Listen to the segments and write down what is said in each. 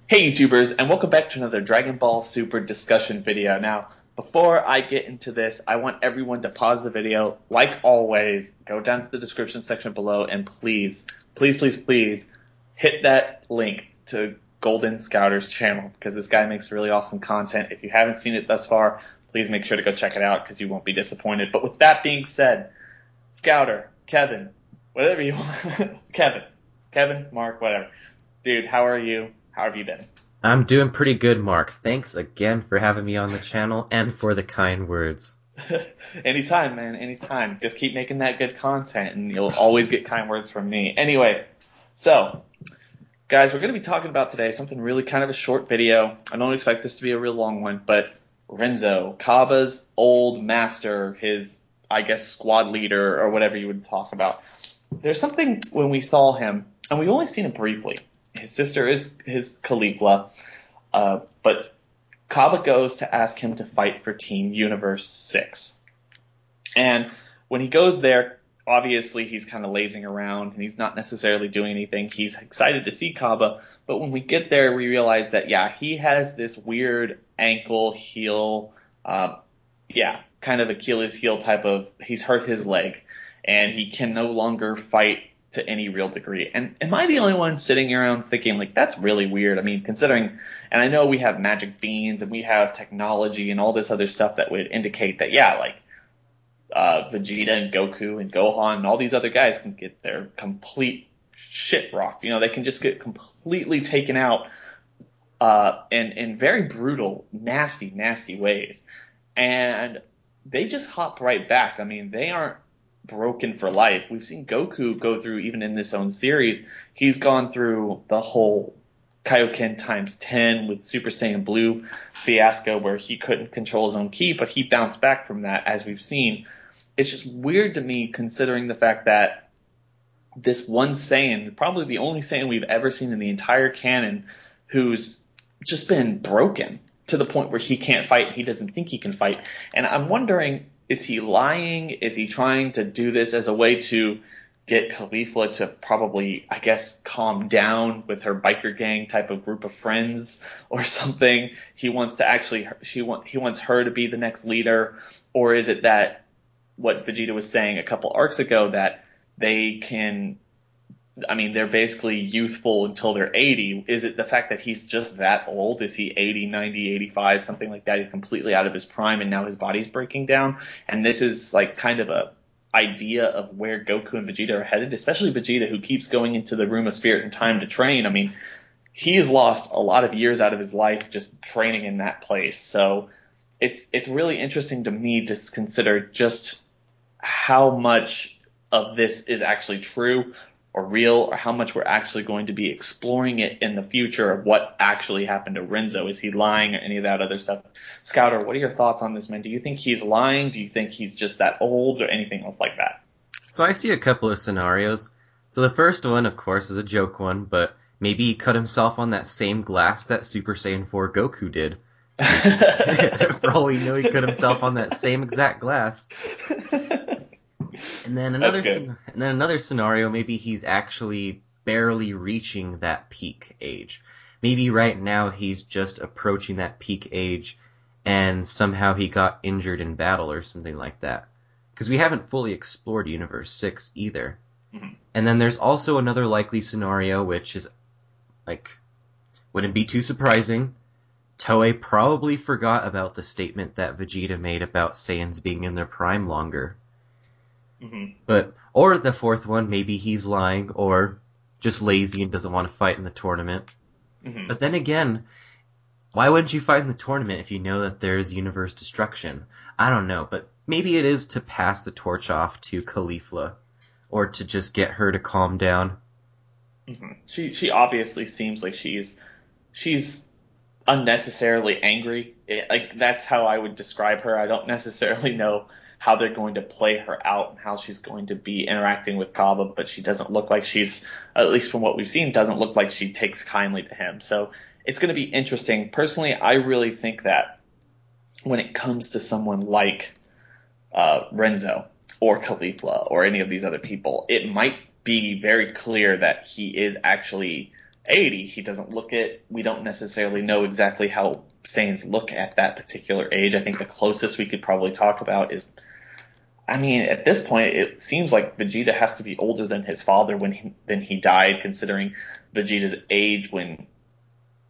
Hey YouTubers, and welcome back to another Dragon Ball Super discussion video. Now, before I get into this, I want everyone to pause the video. Like always, go down to the description section below and please hit that link to Golden Scouter's channel because this guy makes really awesome content. If you haven't seen it thus far, please make sure to go check it out because you won't be disappointed. But with that being said, Scouter, Kevin, whatever you want, Kevin, Mark, whatever. Dude, how are you? How have you been? I'm doing pretty good, Mark. Thanks again for having me on the channel and for the kind words. Anytime, man, anytime. Just keep making that good content and you'll always get kind words from me. Anyway, so, guys, we're going to be talking about today something really kind of a short video. I don't expect this to be a real long one, but Renso, Cabba's old master, his, I guess, squad leader or whatever you would talk about. There's something when we saw him, and we've only seen him briefly. His sister is his Caligula, but Cabba goes to ask him to fight for Team Universe 6. And when he goes there, obviously he's kind of lazing around and he's not necessarily doing anything. He's excited to see Cabba, but when we get there, we realize that, yeah, he has this weird ankle heel, kind of Achilles heel type of, he's hurt his leg and he can no longer fight to any real degree. And am I the only one sitting around thinking, like, that's really weird? I mean, considering, and I know we have magic beans and we have technology and all this other stuff that would indicate that, yeah, like, Vegeta and Goku and Gohan and all these other guys can get their complete shit rocked. You know, they can just get completely taken out in very brutal, nasty ways. And they just hop right back. I mean, they aren't broken for life. We've seen Goku go through, even in this own series, he's gone through the whole Kaioken times 10 with Super Saiyan Blue fiasco where he couldn't control his own ki, but he bounced back from that, as we've seen. It's just weird to me considering the fact that this one Saiyan, probably the only Saiyan we've ever seen in the entire canon, who's just been broken to the point where he can't fight, he doesn't think he can fight. And I'm wondering, is he lying? Is he trying to do this as a way to get Caligula to probably, I guess, calm down with her biker gang type of group of friends or something? He wants to actually, he wants her to be the next leader, or is it that what Vegeta was saying a couple arcs ago that they can, I mean, they're basically youthful until they're 80. Is it the fact that he's just that old? Is he 80, 90, 85, something like that? He's completely out of his prime and now his body's breaking down. And this is like kind of a idea of where Goku and Vegeta are headed, especially Vegeta, who keeps going into the Room of Spirit and Time to train. I mean, he's lost a lot of years out of his life just training in that place. So it's really interesting to me to consider just how much of this is actually true or real, or how much we're actually going to be exploring it in the future of what actually happened to Renso. Is he lying or any of that other stuff? Scouter, what are your thoughts on this, man? Do you think he's lying? Do you think he's just that old or anything else like that? So I see a couple of scenarios. So the first one, of course, is a joke one, but maybe he cut himself on that same glass that Super Saiyan 4 Goku did. For all we know, he cut himself on that same exact glass. And then another scenario, maybe he's actually barely reaching that peak age. Maybe right now he's just approaching that peak age and somehow he got injured in battle or something like that. Because we haven't fully explored Universe 6 either. Mm-hmm. And then there's also another likely scenario, which is, like, wouldn't be too surprising. Toei probably forgot about the statement that Vegeta made about Saiyans being in their prime longer. Mm-hmm. Or the fourth one, maybe he's lying or just lazy and doesn't want to fight in the tournament. Mm-hmm. But then again, why wouldn't you fight in the tournament if you know that there's universe destruction? I don't know, but maybe it is to pass the torch off to Caligula or to just get her to calm down. Mm-hmm. She obviously seems like she's unnecessarily angry. Like, that's how I would describe her. I don't necessarily know how they're going to play her out and how she's going to be interacting with Cabba, but she doesn't look like she's, at least from what we've seen, doesn't look like she takes kindly to him. So it's going to be interesting. Personally, I really think that when it comes to someone like Renso or Caligula or any of these other people, it might be very clear that he is actually 80. We don't necessarily know exactly how Saiyans look at that particular age. I think the closest we could probably talk about is, I mean, at this point, it seems like Vegeta has to be older than his father than he died, considering Vegeta's age when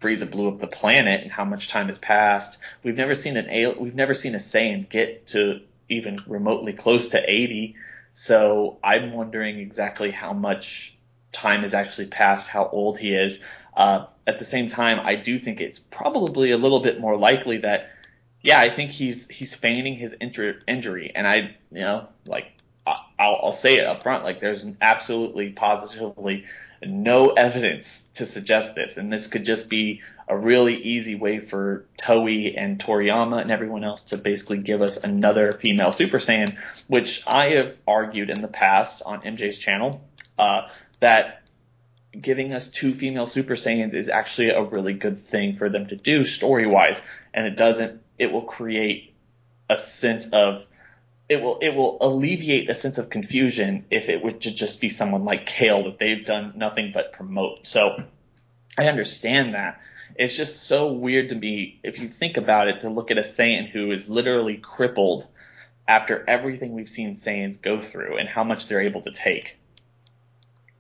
Frieza blew up the planet and how much time has passed. We've never seen a Saiyan get to even remotely close to 80. So I'm wondering exactly how much time has actually passed, how old he is. At the same time, I do think it's probably a little bit more likely that, yeah, I think he's feigning his injury, and I'll say it up front, like there's absolutely positively no evidence to suggest this, and this could just be a really easy way for Toei and Toriyama and everyone else to basically give us another female Super Saiyan, which I have argued in the past on MJ's channel, that giving us two female Super Saiyans is actually a really good thing for them to do story-wise, and it will create a sense of, it will alleviate a sense of confusion if it were to just be someone like Kale that they've done nothing but promote. So I understand that. It's just so weird to me, if you think about it, to look at a Saiyan who is literally crippled after everything we've seen Saiyans go through and how much they're able to take.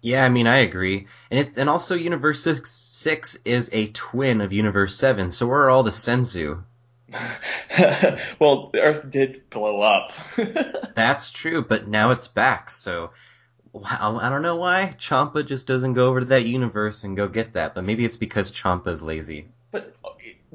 Yeah, I mean, I agree. And also Universe 6 is a twin of Universe 7, so we're all the Senzu. Well, the Earth did blow up. That's true, but now it's back, so I don't know why Champa just doesn't go over to that universe and go get that, but maybe it's because Champa's lazy. But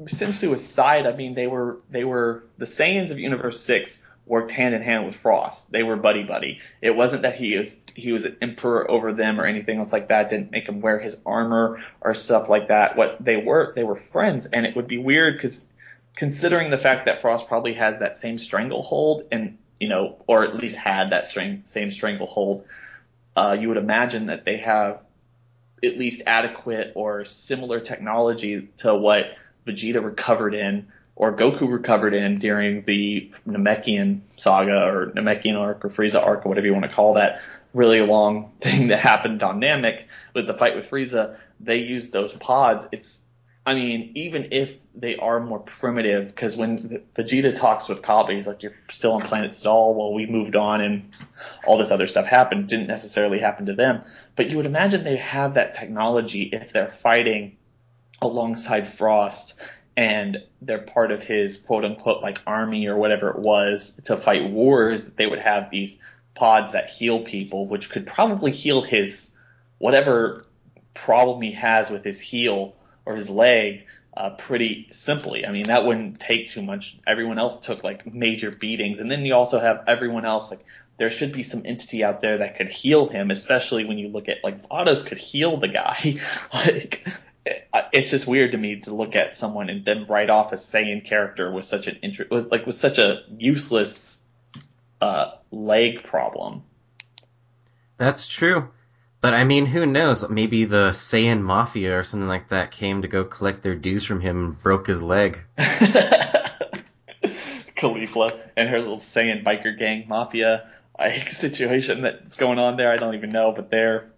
Sensu aside, I mean, they were the Saiyans of Universe 6 worked hand in hand with Frost. They were buddy buddy. It wasn't that he was an emperor over them or anything else like that. Didn't make him wear his armor or stuff like that. What they were friends, and it would be weird because considering the fact that Frost probably has that same stranglehold, and or at least had that same stranglehold, you would imagine that they have at least adequate or similar technology to what Vegeta recovered in or Goku recovered in during the Namekian saga or Namekian arc or Frieza arc or whatever you want to call that really long thing that happened on Namek with the fight with Frieza. They used those pods. Even if they are more primitive, because when Vegeta talks with Kaba, he's like, you're still on planet Stall, well, we moved on and all this other stuff happened. Didn't necessarily happen to them. But you would imagine they have that technology if they're fighting alongside Frost and they're part of his quote-unquote like army or whatever it was to fight wars. They would have these pods that heal people, which could probably heal his whatever problem he has with his heel or his leg pretty simply. I mean, that wouldn't take too much. Everyone else took like major beatings, and then you also have everyone else. Like, there should be some entity out there that could heal him, especially when you look at like Vados could heal the guy. Like, it's just weird to me to look at someone and then write off a Saiyan character with such with such a useless leg problem. That's true. But I mean, who knows? Maybe the Saiyan Mafia or something like that came to go collect their dues from him and broke his leg. Caulifla and her little Saiyan biker gang mafia situation that's going on there. I don't even know, but they're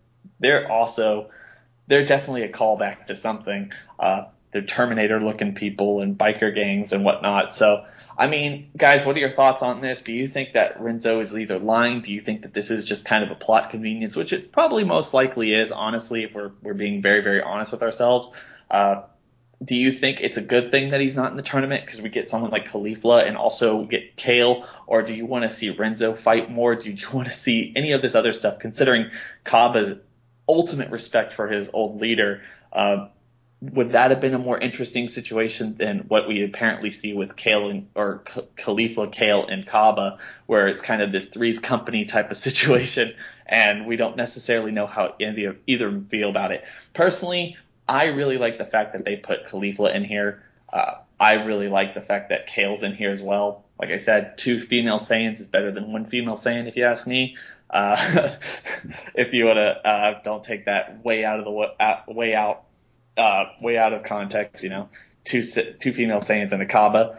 definitely a callback to something. They're Terminator-looking people and biker gangs and whatnot. So, I mean, guys, what are your thoughts on this? Do you think that Renso is either lying? Do you think that this is just kind of a plot convenience, which it probably most likely is, honestly, if we're being very, very honest with ourselves? Do you think it's a good thing that he's not in the tournament because we get someone like Caulifla and also get Kale? Or do you want to see Renso fight more? Do you want to see any of this other stuff, considering Kaba's ultimate respect for his old leader? Would that have been a more interesting situation than what we apparently see with Caulifla, Kale, and Kaba, where it's kind of this Three's Company type of situation, and we don't necessarily know how either of them feel about it? Personally, I really like the fact that they put Caulifla in here. I really like the fact that Kale's in here as well. Like I said, 2 female Saiyans is better than 1 female Saiyan, if you ask me. If you want to, don't take that way out of context, 2 female Saiyans and a Kaba.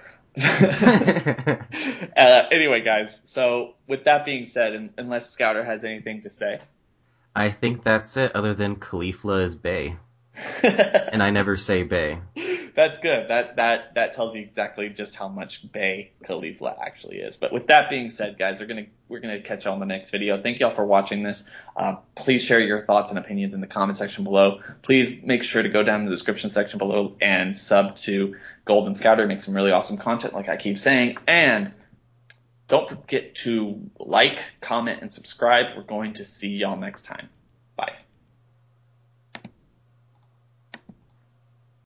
Anyway, guys, so with that being said, unless Scouter has anything to say. I think that's it, other than Caulifla is bae. And I never say Bay. That's good. That tells you exactly just how much Bay Khalifa actually is. But with that being said, guys, we're gonna catch you on the next video. Thank you all for watching this. Please share your thoughts and opinions in the comment section below. Please make sure to go down in the description section below and sub to Golden Scouter. Make some really awesome content, like I keep saying. And don't forget to like, comment, and subscribe. We're going to see y'all next time.